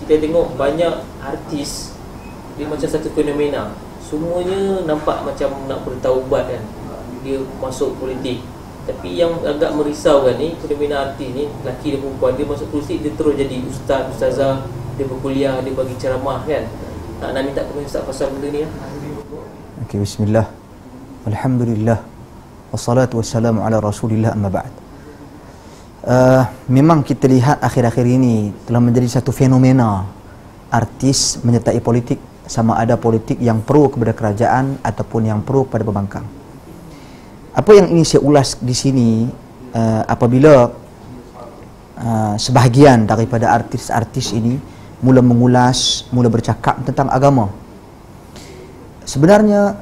kita tengok banyak artis, dia macam satu fenomena. Semuanya nampak macam nak bertaubat kan, dia masuk politik. Tapi yang agak merisaukan ni, fenomena artis ni, lelaki dan perempuan, dia masuk politik, dia terus jadi ustaz, ustazah, dia berkuliah, dia bagi ceramah kan. Nak minta komen Ustaz pasal benda ni ya. Okey, bismillah. Alhamdulillah. Wassalatu wassalamu ala Rasulillah, amma ba'd. Memang kita lihat akhir-akhir ini telah menjadi satu fenomena artis menyertai politik, sama ada politik yang pro kepada kerajaan ataupun yang pro kepada pembangkang. Apa yang ingin saya ulas di sini, apabila sebahagian daripada artis-artis ini mula mengulas, mula bercakap tentang agama. Sebenarnya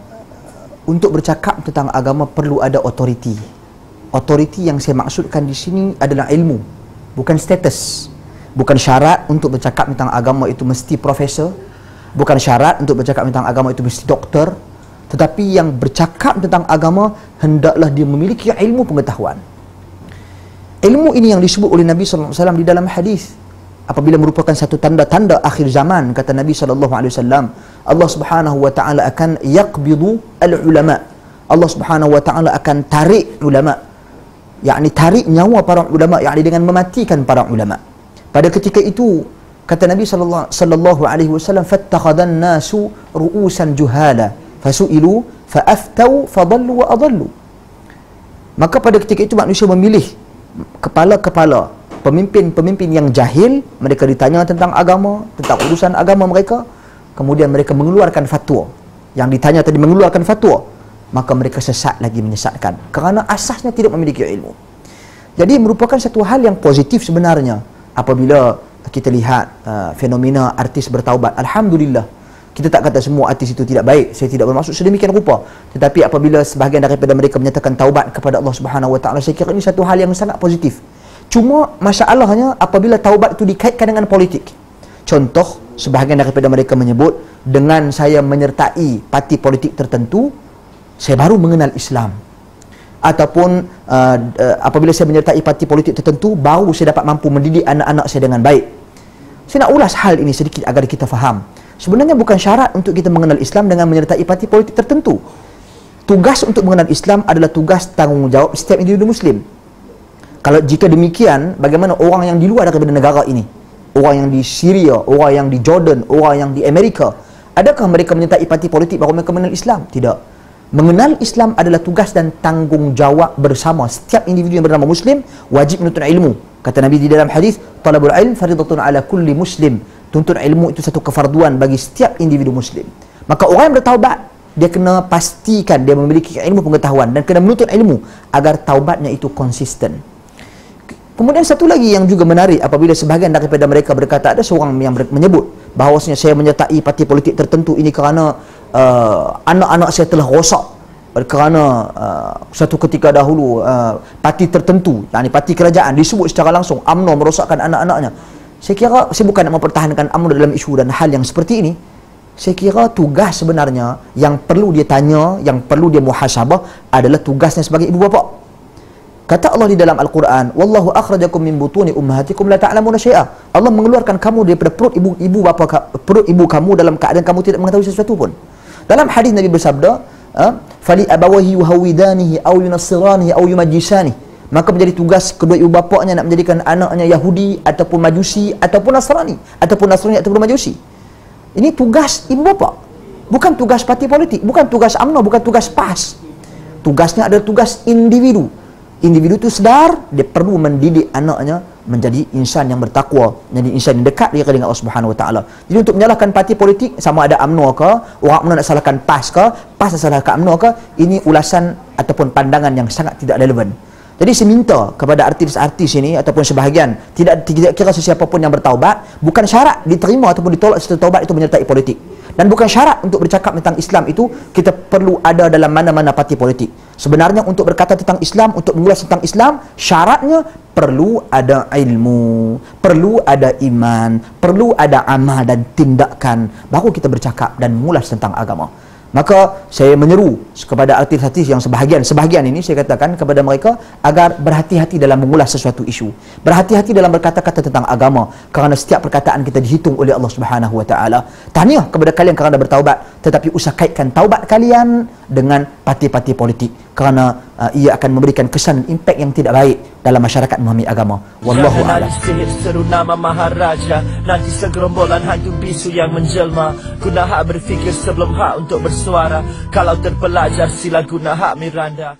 untuk bercakap tentang agama perlu ada otoriti. Otoriti yang saya maksudkan di sini adalah ilmu, bukan status. Bukan syarat untuk bercakap tentang agama itu mesti profesor, bukan syarat untuk bercakap tentang agama itu mesti doktor, tetapi yang bercakap tentang agama hendaklah dia memiliki ilmu pengetahuan. Ilmu ini yang disebut oleh Nabi sallallahu alaihi wasallam di dalam hadis, apabila merupakan satu tanda-tanda akhir zaman, kata Nabi sallallahu alaihi wasallam, Allah Subhanahu wa taala akan yaqbidu al-ulama. Allah Subhanahu wa taala akan tarik ulama, yakni tarik nyawa para ulama, yakni dengan mematikan para ulama. Pada ketika itu kata Nabi sallallahu alaihi wasallam, fattakhadhan nasu ru'usan juhala fasu'ilu fa'aftau fadallu wa adallu. Maka pada ketika itu manusia memilih kepala-kepala pemimpin-pemimpin yang jahil, mereka ditanya tentang agama, tentang urusan agama mereka, kemudian mereka mengeluarkan fatwa. Yang ditanya tadi mengeluarkan fatwa, maka mereka sesat lagi menyesatkan, kerana asasnya tidak memiliki ilmu. Jadi merupakan satu hal yang positif sebenarnya apabila kita lihat fenomena artis bertaubat. Alhamdulillah, kita tak kata semua artis itu tidak baik, saya tidak bermaksud sedemikian rupa, tetapi apabila sebahagian daripada mereka menyatakan taubat kepada Allah Subhanahu wa taala, saya kira ini satu hal yang sangat positif. Cuma masalahnya apabila taubat itu dikaitkan dengan politik. Contoh, sebahagian daripada mereka menyebut, dengan saya menyertai parti politik tertentu, saya baru mengenal Islam. Ataupun apabila saya menyertai parti politik tertentu, baru saya dapat mampu mendidik anak-anak saya dengan baik. Saya nak ulas hal ini sedikit agar kita faham. Sebenarnya bukan syarat untuk kita mengenal Islam dengan menyertai parti politik tertentu. Tugas untuk mengenal Islam adalah tugas tanggungjawab setiap individu Muslim. Kalau jika demikian, bagaimana orang yang di luar daripada negara ini? Orang yang di Syria, orang yang di Jordan, orang yang di Amerika, adakah mereka menyertai parti politik baru mereka mengenal Islam? Tidak. Mengenal Islam adalah tugas dan tanggungjawab bersama setiap individu yang bernama Muslim, wajib menuntut ilmu. Kata Nabi di dalam hadis, talabul ilm faridatun ala kulli muslim. Tuntut ilmu itu satu kefarduan bagi setiap individu Muslim. Maka orang yang bertaubat, dia kena pastikan dia memiliki ilmu pengetahuan dan kena menuntut ilmu agar taubatnya itu konsisten. Kemudian satu lagi yang juga menarik, apabila sebahagian daripada mereka berkata, ada seorang yang menyebut bahawasanya saya menyertai parti politik tertentu ini kerana anak-anak saya telah rosak kerana satu ketika dahulu parti tertentu, yakni parti kerajaan disebut secara langsung UMNO merosakkan anak-anaknya. Saya kira, saya bukan nak mempertahankan UMNO dalam isu dan hal yang seperti ini. Saya kira tugas sebenarnya yang perlu dia tanya, yang perlu dia muhasabah adalah tugasnya sebagai ibu bapa. Kata Allah di dalam Al-Quran, wallahu akhrajakum min butuni ummahatikum la ta'lamuna syai'a. Allah mengeluarkan kamu daripada perut ibu kamu dalam keadaan kamu tidak mengetahui sesuatu pun. Dalam hadis Nabi bersabda, fali abawahi yuhawidanihi aw yunassiranihi aw yumajjisani. Maka menjadi tugas kedua ibu bapanya nak menjadikan anaknya Yahudi ataupun Majusi ataupun Nasrani ataupun Majusi. Ini tugas ibu bapa, bukan tugas parti politik, bukan tugas UMNO, bukan tugas PAS. Tugasnya adalah tugas individu. Individu itu sedar dia perlu mendidik anaknya menjadi insan yang bertakwa, menjadi insan yang dekat dengan Allah Subhanahu wa taala. Jadi untuk menyalahkan parti politik, sama ada UMNO ke, orang UMNO nak salahkan PAS ke, PAS nak salahkan UMNO ke, ini ulasan ataupun pandangan yang sangat tidak relevan. Jadi saya minta kepada artis-artis ini ataupun sebahagian, tidak kira sesiapa pun yang bertaubat, bukan syarat diterima ataupun ditolak serta taubat itu menyertai politik. Dan bukan syarat untuk bercakap tentang Islam itu kita perlu ada dalam mana-mana parti politik. Sebenarnya untuk berkata tentang Islam, untuk mengulas tentang Islam, syaratnya perlu ada ilmu, perlu ada iman, perlu ada amal dan tindakan, baru kita bercakap dan mengulas tentang agama. Maka saya menyeru kepada artis-artis yang sebahagian ini saya katakan kepada mereka agar berhati-hati dalam mengulas sesuatu isu. Berhati-hati dalam berkata-kata tentang agama, kerana setiap perkataan kita dihitung oleh Allah Subhanahu wa taala. Tahniah kepada kalian kerana bertaubat, tetapi usah kaitkan taubat kalian dengan parti-parti politik, kerana ia akan memberikan kesan impak yang tidak baik dalam masyarakat memahami agama. Wallahu a'lam. Sihir seru nama Maharaja, nanti segerombolan hantu bisu yang menjelma. Guna hak berfikir sebelum hak untuk bersuara. Kalau terpelajar sila guna hak Miranda.